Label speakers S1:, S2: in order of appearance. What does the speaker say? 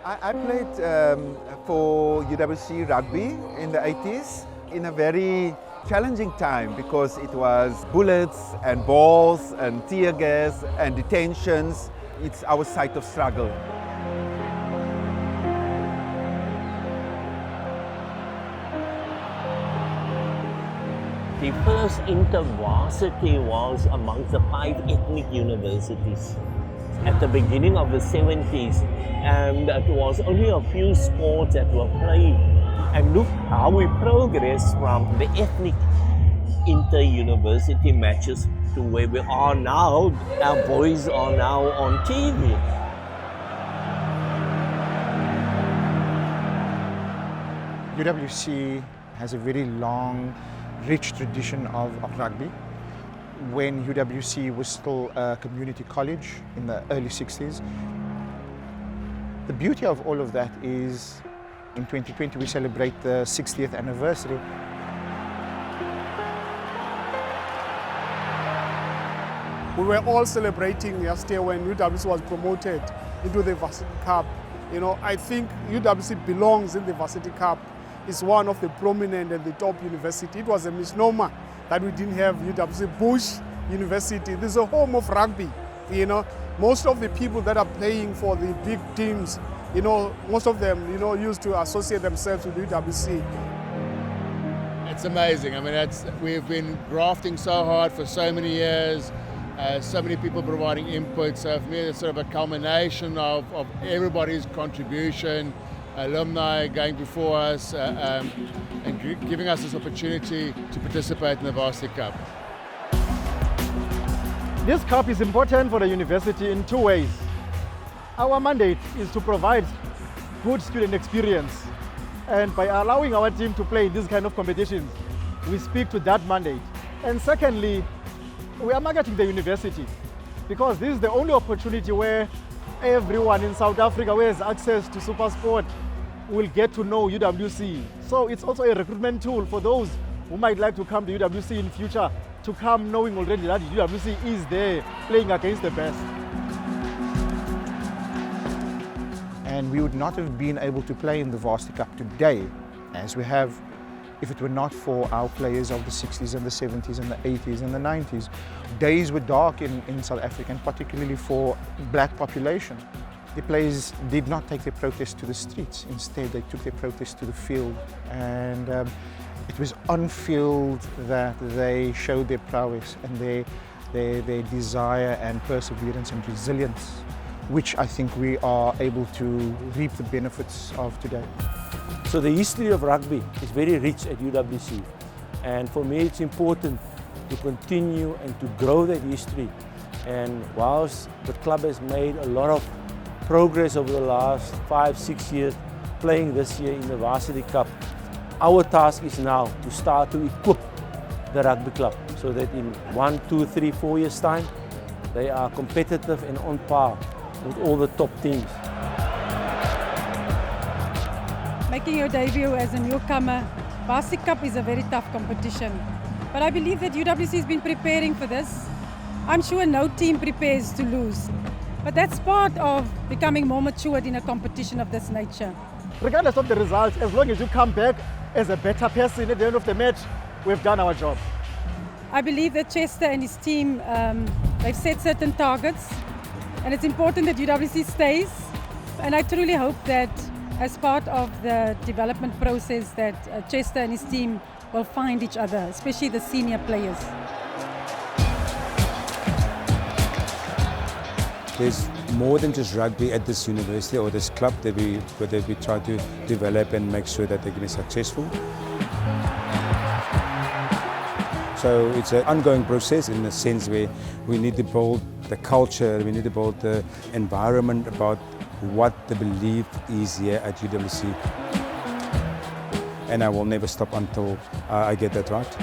S1: I played for UWC rugby in the 80s in a very challenging time because it was bullets and balls and tear gas and detentions. It's our site of struggle.
S2: The first inter-varsity was amongst the 5 ethnic universities at the beginning of the 70s, and it was only a few sports that were played. And look how we progressed from the ethnic inter-university matches to where we are now. Our boys are now on TV.
S3: UWC has a very long, rich tradition of rugby. When UWC was still a community college in the early 60s. The beauty of all of that is in 2020 we celebrate the 60th anniversary.
S4: We were all celebrating yesterday when UWC was promoted into the Varsity Cup. You know, I think UWC belongs in the Varsity Cup. It's one of the prominent and the top university. It was a misnomer that we didn't have UWC. Bush University, this is a home of rugby. You know, most of the people that are playing for the big teams, you know, most of them, you know, used to associate themselves with UWC.
S5: It's amazing. I mean, we've been grafting so hard for so many years, so many people providing input. So for me, it's sort of a culmination of everybody's contribution, alumni going before us, and giving us this opportunity to participate in the Varsity Cup.
S6: This cup is important for the university in 2 ways. Our mandate is to provide good student experience, and by allowing our team to play in these kind of competitions, we speak to that mandate. And secondly, we are marketing the university because this is the only opportunity where everyone in South Africa who has access to super sport will get to know UWC. So it's also a recruitment tool for those who might like to come to UWC in future, to come knowing already that UWC is there playing against the best.
S3: And we would not have been able to play in the Varsity Cup today as we have if it were not for our players of the 60s and the 70s and the 80s and the 90s. Days were dark in South Africa, and particularly for black population. The players did not take their protest to the streets. Instead, they took their protest to the field. And it was on field that they showed their prowess and their desire and perseverance and resilience, which I think we are able to reap the benefits of today.
S7: So the history of rugby is very rich at UWC, and for me it's important to continue and to grow that history. And whilst the club has made a lot of progress over the last 5-6 years playing this year in the Varsity Cup, our task is now to start to equip the rugby club so that in 1, 2, 3, 4 years time they are competitive and on par with all the top teams.
S8: Making your debut as a newcomer, Varsity Cup is a very tough competition. But I believe that UWC has been preparing for this. I'm sure no team prepares to lose. But that's part of becoming more matured in a competition of this nature.
S6: Regardless of the results, as long as you come back as a better person at the end of the match, we've done our job.
S8: I believe that Chester and his team, they've set certain targets, and it's important that UWC stays. And I truly hope that as part of the development process that Chester and his team will find each other, especially the senior players.
S9: There's more than just rugby at this university or this club that we try to develop and make sure that they can be successful. So it's an ongoing process in the sense where we need to build the culture, we need to build the environment about what the belief is here at UWC. And I will never stop until I get that right.